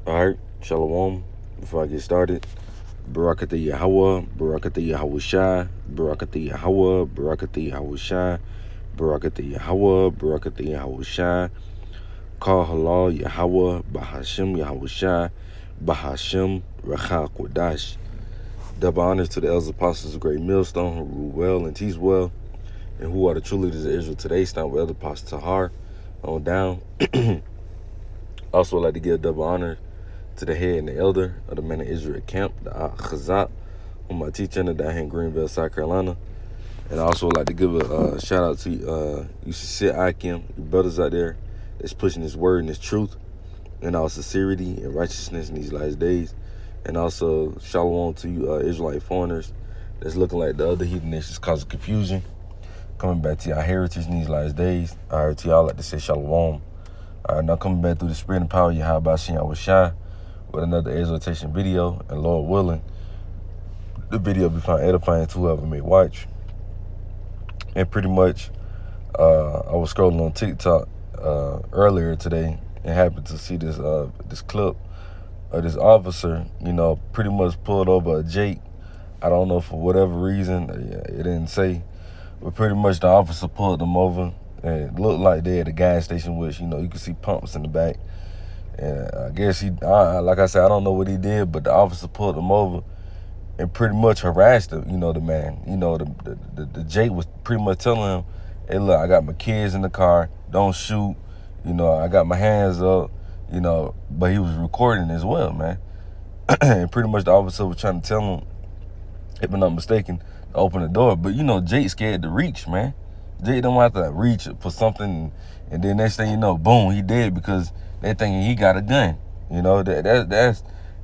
Alright, Shalom. Before I get started, Barakatah Yahweh, Barakatah Yahweh Shai, Barakatah Yahweh, Barakatah Yahweh Shai, Barakatah Yahweh, Barakatah Yahweh Shai, Kal Halal Yahweh, Bahashem Yahweh Shai, Bahashem Rachal Kodash. Double honors to the elders apostles of Great Millstone who rule well and teach well, and who are the true leaders of Israel today, starting with Elder Apostle Tahar on down. Also, I'd like to give double honor to the head and the elder of the Men of Israel camp, the Chazak, whom I teach under down here in Greenville, South Carolina. And I also would like to give a shout out to you sit Akim, you brothers out there that's pushing this word and this truth and our sincerity and righteousness in these last days. And also shalom to you Israelite foreigners that's looking like the other heathen nations causing confusion, coming back to our heritage in these last days. I heard to y'all like to say shalom. Now coming back through the spirit and power of Yahweh Shem Yahweh Shai with another exhortation video, and Lord willing, the video will be found edifying to whoever may watch. And pretty much, I was scrolling on TikTok earlier today and happened to see this this clip of this officer, pretty much pulled over a Jake. I don't know for whatever reason, it didn't say, but pretty much the officer pulled them over. And it looked like they at a gas station, which, you could see pumps in the back. And I guess like I said, I don't know what he did, but the officer pulled him over and pretty much harassed him, the man. The Jake was pretty much telling him, hey, look, I got my kids in the car, don't shoot. I got my hands up, but he was recording as well, man. And pretty much the officer was trying to tell him, if I'm not mistaken, to open the door. But, Jake scared to reach, man. Jake don't have to reach for something, and then next thing you know, boom, he dead because they thinking he got a gun. That's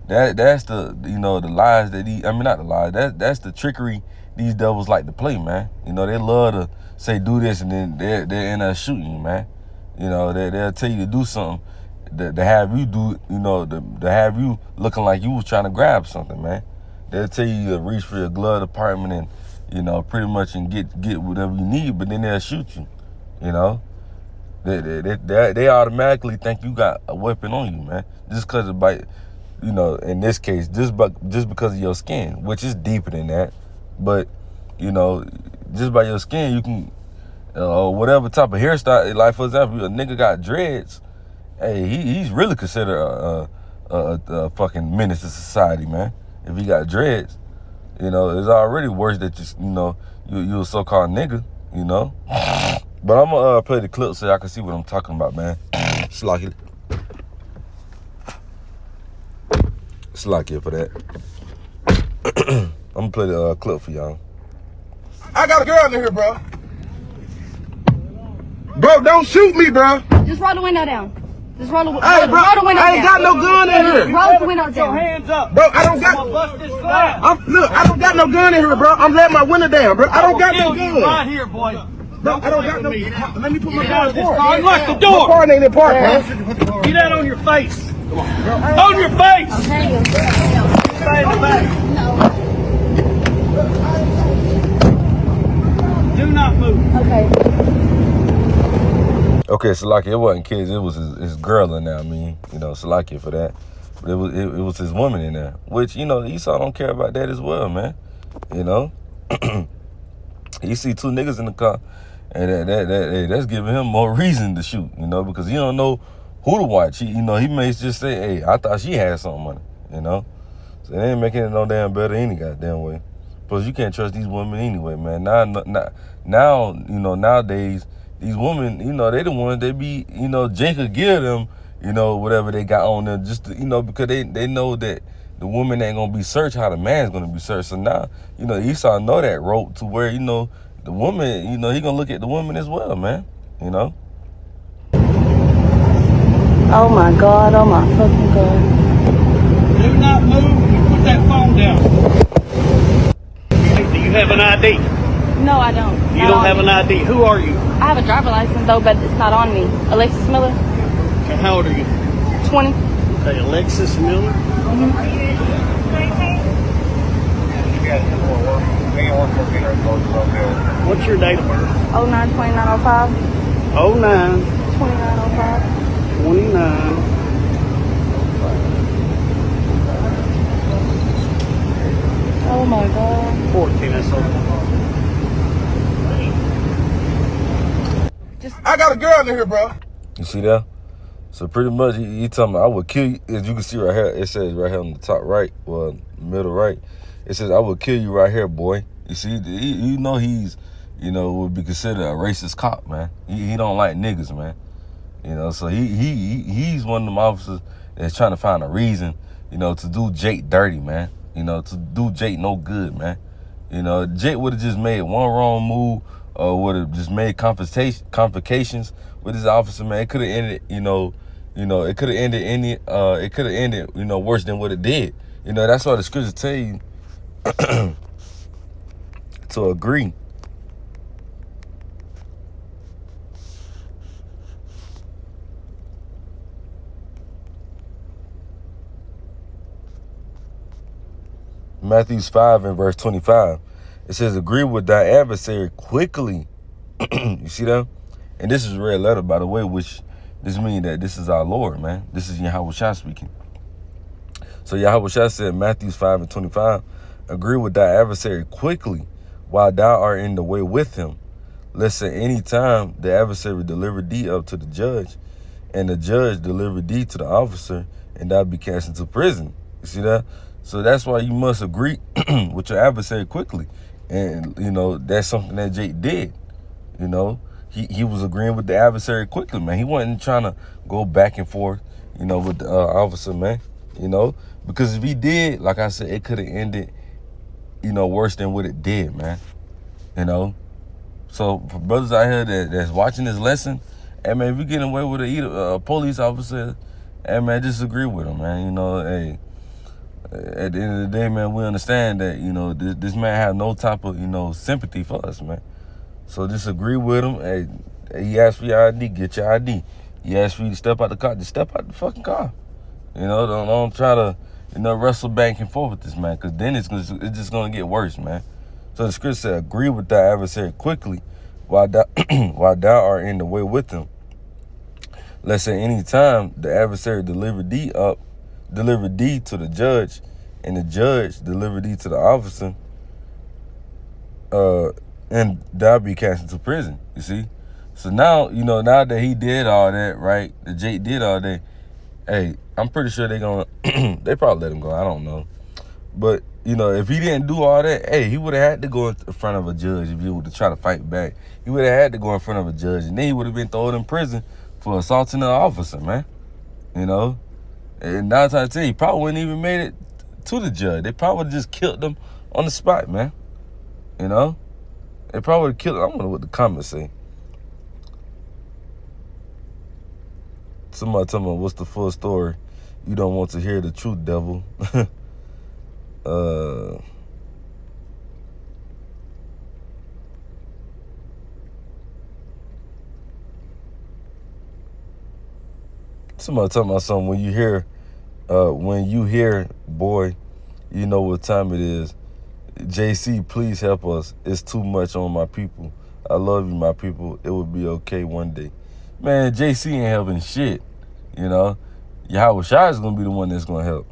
the the lies that not the lies. That's the trickery these devils like to play, man. They love to say do this and then they're in there shooting you, man. They'll tell you to do something to have you do, to have you looking like you was trying to grab something, man. They'll tell you to reach for your glove department and pretty much and get whatever you need, but then they'll shoot you. They automatically think you got a weapon on you, man. Just because of in this case, just because of your skin, which is deeper than that. But just by your skin, you can whatever type of hairstyle. Like for example, a nigga got dreads. Hey, he's really considered a fucking menace to society, man. If he got dreads. It's already worse that you a so-called nigga, But I'm gonna play the clip so y'all can see what I'm talking about, man. Slack you for that. I'm gonna play the clip for y'all. I got a girl in here, bro. Bro, don't shoot me, bro. Just roll the window down. Just roll the window Hey, bro, roll the window I ain't down. got no gun in here. Roll the window down. Hands up. Bro, I don't got. I'm gonna bust this flat. Look, I don't got no gun in here, bro. I'm letting my window down, bro. I don't got no gun. Right here, boy. Bro, I don't got no. Let me put my car in the park. Unlock the My door. car ain't in park, bro. Get that on your face. On your face. Okay. Stay in the back. Do not move. Okay. Okay, Salaki, it wasn't kids, it was his girl in there. Salaki for that. But it was his woman in there, which, Esau don't care about that as well, man. You see two niggas in the car, and that's giving him more reason to shoot, because he don't know who to watch. He may just say, hey, I thought she had something on it, So it ain't making it no damn better any goddamn way. Plus, you can't trust these women anyway, man. Now, nowadays, these women, they the ones they be, Jake could give them, whatever they got on them, just to, because they know that the woman ain't gonna be searched how the man's gonna be searched. So now, Esau know that rope to where, the woman, he gonna look at the woman as well, man. Oh my God, oh my fucking God. Do not move. You put that phone down. Do you have an ID? No, I don't. You don't have an ID. Who are you? I have a driver license though, but it's not on me. Alexis Miller, Okay, how old are you? 20. Okay, Alexis Miller. What's your date of birth? 09-2905. 09 2905. 29. I got a girl in here, bro. You see that? So pretty much, he talking about, I would kill you. As you can see right here, it says right here on the top right, well, middle right, it says, I would kill you right here, boy. You see, you know he's, you know, would be considered a racist cop, man. He don't like niggas, man. You know, so he's one of them officers that's trying to find a reason, you know, to do Jake dirty, man. You know, to do Jake no good, man. You know, Jake would have just made one wrong move, or would have just made complications with his officer, man. It could have ended, it could have ended you know, worse than what it did. You know, that's why the scriptures tell you to agree. Matthew 5 and verse 25. It says, agree with thy adversary quickly. You see that? And this is a red letter, by the way, which this means that this is our Lord, man. This is Yahawashi speaking. So Yahawashi said, Matthew 5 and 25, agree with thy adversary quickly while thou art in the way with him. Lest at any time the adversary deliver thee up to the judge, and the judge deliver thee to the officer, and thou be cast into prison. You see that? So that's why you must agree with your adversary quickly. And, you know, that's something that Jake did. You know, he was agreeing with the adversary quickly, man. He wasn't trying to go back and forth, you know, with the officer, man. You know, because if he did, like I said, it could have ended, you know, worse than what it did, man. You know, so for brothers out here that's watching this lesson, hey, man, if you're getting away with a police officer, hey, man, just agree with him, man. You know, hey, at the end of the day, man, we understand that, you know, this man have no type of, you know, sympathy for us, man. So just agree with him. Hey, he asked for your ID, get your ID. He asked for you to step out the car, just step out the fucking car. You know, don't try to, you know, wrestle back and forth with this man, because then it's just going to get worse, man. So the scripture said, agree with thy adversary quickly while thou art in the way with him. Lest at any time the adversary deliver thee to the judge, and the judge deliver thee to the officer, and thou be cast into prison. You see? So now, you know, now that he did all that, right, that Jake did all that, hey, I'm pretty sure they probably let him go. I don't know. But, you know, if he didn't do all that, hey, he would have had to go in front of a judge if he would have tried to fight back. He would have had to go in front of a judge, and then he would have been thrown in prison for assaulting an officer, man. You know? And 9 times out of 10, he probably wouldn't even made it to the judge. They probably would have just killed him on the spot, man. You know? They probably would have killed him. I wonder what the comments say. Somebody tell me, what's the full story? You don't want to hear the truth, devil. Somebody talking about something. When you hear, boy, you know what time it is. JC, please help us. It's too much on my people. I love you, my people. It will be okay one day. Man, JC ain't helping shit. You know, Yahawashi is gonna be the one that's gonna help.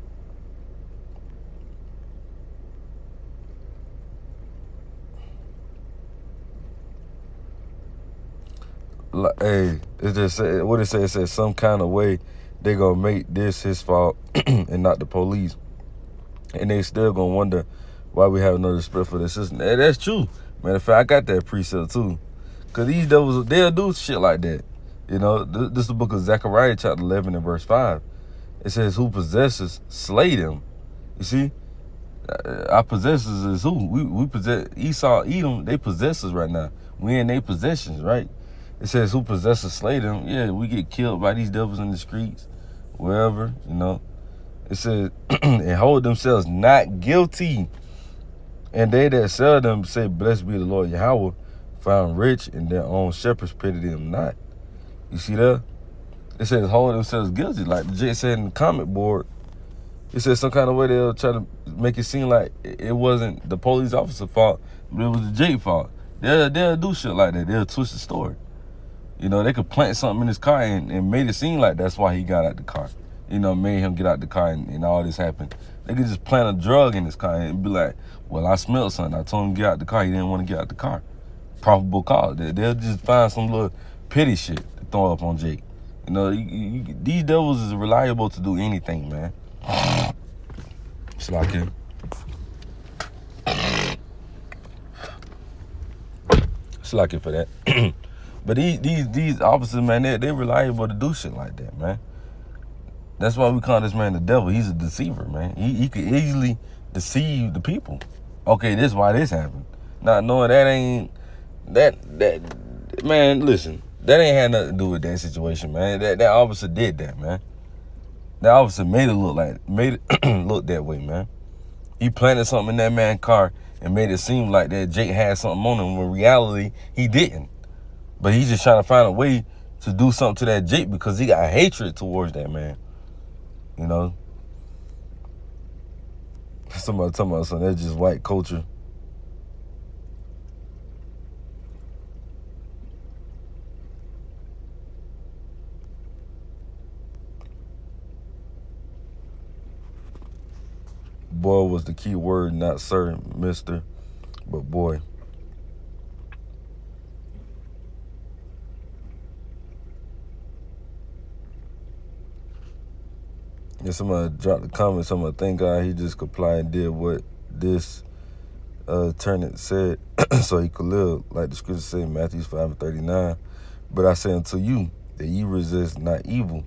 Hey, it just said, what it say? It says some kind of way they gonna make this his fault and not the police, and they still gonna wonder why we have no respect for the system. Hey, that's true. Matter of fact, I got that precept too, cause these devils, they'll do shit like that. You know, this is the book of Zechariah, chapter 11 and verse 5. It says, "Who possesses, slay them." You see, our possessors is who? We possess. Esau, Edom, they possess us right now. We in their possessions, right? It says, "Who possesses, slay them." Yeah, we get killed by these devils in the streets, wherever, you know. It says, "And hold themselves not guilty. And they that sell them say, blessed be the Lord Yahweh, found rich, and their own shepherds pity them not." You see that? It says, hold themselves guilty. Like the J said in the comment board, it says some kind of way they'll try to make it seem like it wasn't the police officer's fault, but it was the J fault. They'll do shit like that. They'll twist the story. You know, they could plant something in his car and made it seem like that's why he got out the car. You know, made him get out the car and all this happened. They could just plant a drug in his car and be like, well, I smelled something. I told him to get out the car. He didn't want to get out the car. Probable cause. They'll just find some little petty shit to throw up on Jake. You know, these devils is reliable to do anything, man. It's like him. It's lucky for that. But these officers, man, they reliable to do shit like that, man. That's why we call this man the devil. He's a deceiver, man. He could easily deceive the people. Okay, this is why this happened. Not knowing that ain't that man, listen, that ain't had nothing to do with that situation, man. That officer did that, man. That officer made it look look that way, man. He planted something in that man's car and made it seem like that Jake had something on him when in reality he didn't. But he's just trying to find a way to do something to that Jake because he got hatred towards that man. You know? Somebody talking about something, that's just white culture. Boy was the key word, not sir, mister, but boy. And somebody dropped the comment, somebody, thank God he just complied and did what this tenant said so he could live, like the scripture say in Matthew 5:39. But I say unto you that ye resist not evil,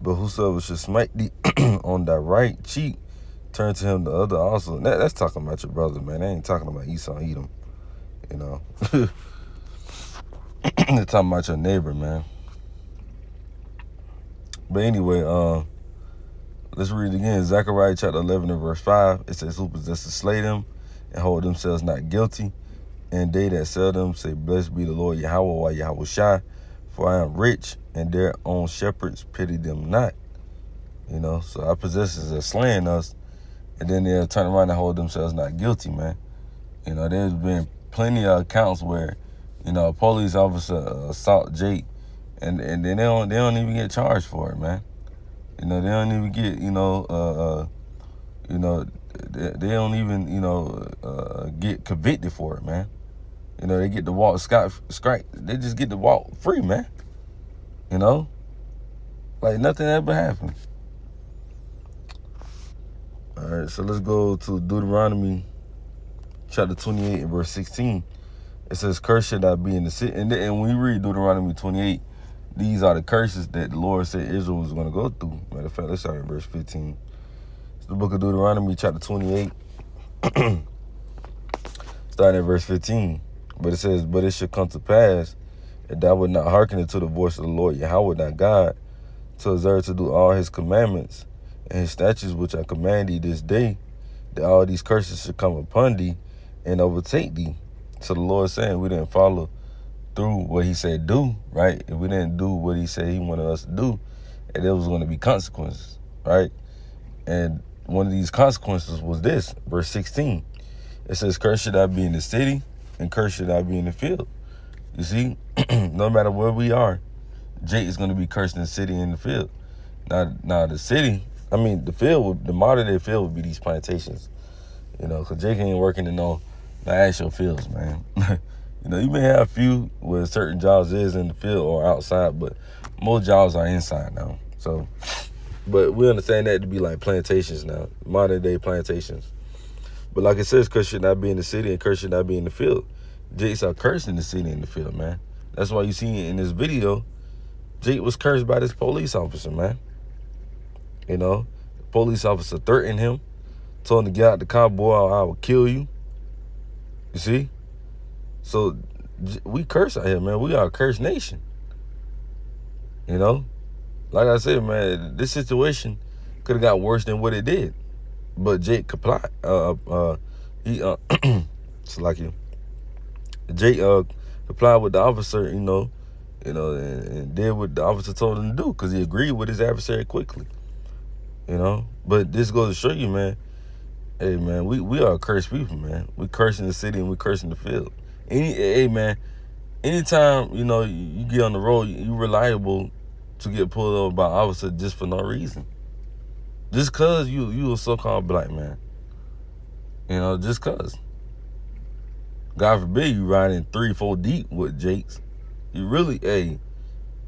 but whosoever should smite thee on thy right cheek, turn to him the other also. That's talking about your brother, man. They ain't talking about Esau, Edom, you know. They're talking about your neighbor, man. But anyway, let's read it again. Zechariah chapter 11 and verse 5. It says, who possess to slay them and hold themselves not guilty, and they that sell them say, blessed be the Lord Yahweh or Yahweh Shai, for I am rich, and their own shepherds pity them not. You know, so our possessors are slaying us, and then they'll turn around and hold themselves not guilty, man. You know, there's been plenty of accounts where, you know, a police officer assault Jake, and then they don't even get charged for it, man. You know, they don't even get, they don't even, get convicted for it, man. You know, they get to walk they just get to walk free, man. You know, like nothing ever happened. All right, so let's go to Deuteronomy chapter 28 and verse 16. It says, curse should not be in the city. And when we read Deuteronomy 28, these are the curses that the Lord said Israel was going to go through. Matter of fact, let's start in verse 15. It's the book of Deuteronomy chapter 28, starting at verse 15. But it says, but it should come to pass, if thou would not hearken unto the voice of the Lord Yahweh thy God, to observe to do all his commandments and his statutes which I command thee this day, that all these curses should come upon thee and overtake thee. So the Lord saying we didn't follow through what he said do, right? If we didn't do what he said he wanted us to do, and there was going to be consequences, right? And one of these consequences was this, verse 16. It says, curse should not be in the city, and curse should not be in the field. You see, no matter where we are, Jake is going to be cursed in the city and in the field. Now the city, the field, the modern day field would be these plantations, you know, because Jake ain't working in the actual fields, man. You know, you may have a few where certain jobs is in the field or outside, but most jobs are inside now. So, but we understand that to be like plantations now, modern day plantations. But like it says, curse should not be in the city and curse should not be in the field. Jake's are cursed in the city and the field, man. That's why you see in this video, Jake was cursed by this police officer, man. You know, the police officer threatened him, told him to get out the car, boy, I will kill you. You see? So we curse out here, man. We are a cursed nation. You know? Like I said, man, this situation could have got worse than what it did. But Jake complied. It's like you. Jake complied with the officer, and did what the officer told him to do because he agreed with his adversary quickly. You know? But this goes to show you, man, hey, man, we are cursed people, man. We curse in the city and we curse in the field. Hey, man, anytime, you know, you get on the road, you're reliable to get pulled over by an officer just for no reason. Just because you a so-called black man. You know, just because. God forbid you riding 3-4 deep with Jakes. You really, hey,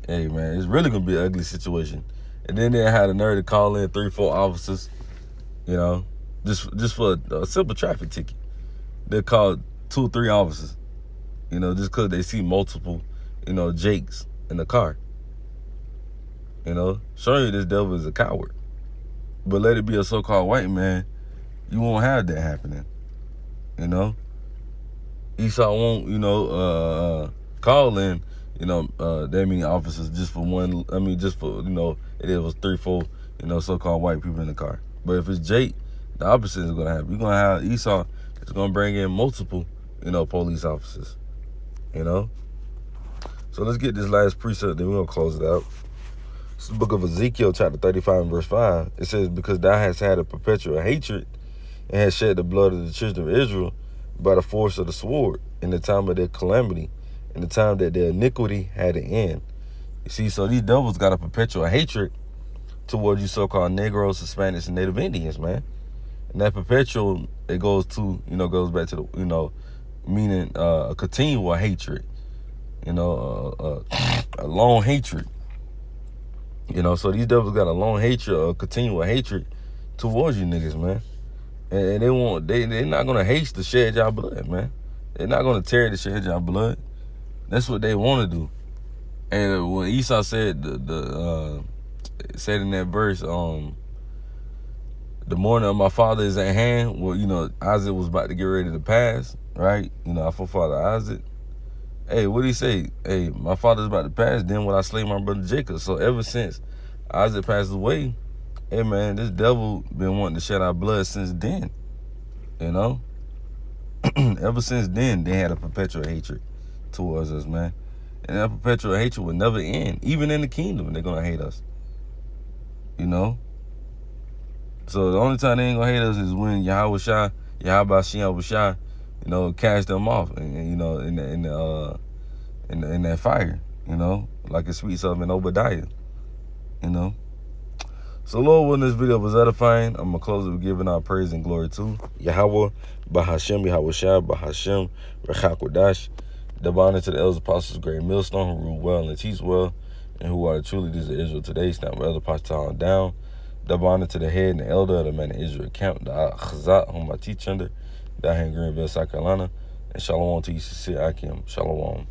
man, it's really gonna be an ugly situation. And then they had a nerve to call in 3-4 officers, you know, just for a simple traffic ticket. They called 2 or 3 officers, you know, just because they see multiple, you know, Jakes in the car. You know, showing you this devil is a coward. But let it be a so-called white man, you won't have that happening. You know, Esau won't, you know, call in, you know, that many officers just for one. I mean, just for, you know, it was 3-4, you know, so-called white people in the car. But if it's Jake, the opposite is gonna happen. You're gonna have Esau. It's gonna bring in multiple, you know, police officers. You know. So let's get this last precept, then we're gonna close it out. It's the book of Ezekiel, chapter 35 and verse 5. It says, because thou hast had a perpetual hatred and hast shed the blood of the children of Israel by the force of the sword in the time of their calamity, in the time that their iniquity had an end. You see, so these devils got a perpetual hatred towards you so-called Negroes, Hispanics, and Native Indians, man. And that perpetual, it goes to, you know, goes back to the, you know, meaning a continual hatred, you know, a long hatred. You know, so these devils got a long hatred, a continual hatred towards you niggas, man. And they're not gonna haste to shed y'all blood, man. They're not gonna tear to shed y'all blood. That's what they want to do. And when Esau said said in that verse, the morning of my father is at hand. Well, you know, Isaac was about to get ready to pass, right? You know, our forefather Isaac. Hey, what did he say? Hey, my father's about to pass, then will I slay my brother Jacob? So ever since Isaac passed away, hey man, this devil been wanting to shed our blood since then. You know? Ever since then, they had a perpetual hatred towards us, man. And that perpetual hatred will never end. Even in the kingdom, they're gonna hate us. You know? So the only time they ain't gonna hate us is when Yahweh Shai, you know, cast them off, and you know, in that fire, you know, like it speaks of in Obadiah, you know. So Lord, when this video was edifying, I'm gonna close it with giving our praise and glory to Yahweh, Bahashem, Yahweh Shai, Bahashem, Rechak Wadash. Double honor to the elders, apostles, great millstone, who rule well and teach well, and who are the true leaders of Israel today. Stand with elder pastor down. Double honor to the head and the elder of the man of Israel camp, the Chazat, whom I teach under, down here in Greenville, South Carolina. And shalom to you, sincere Akim. Shalom.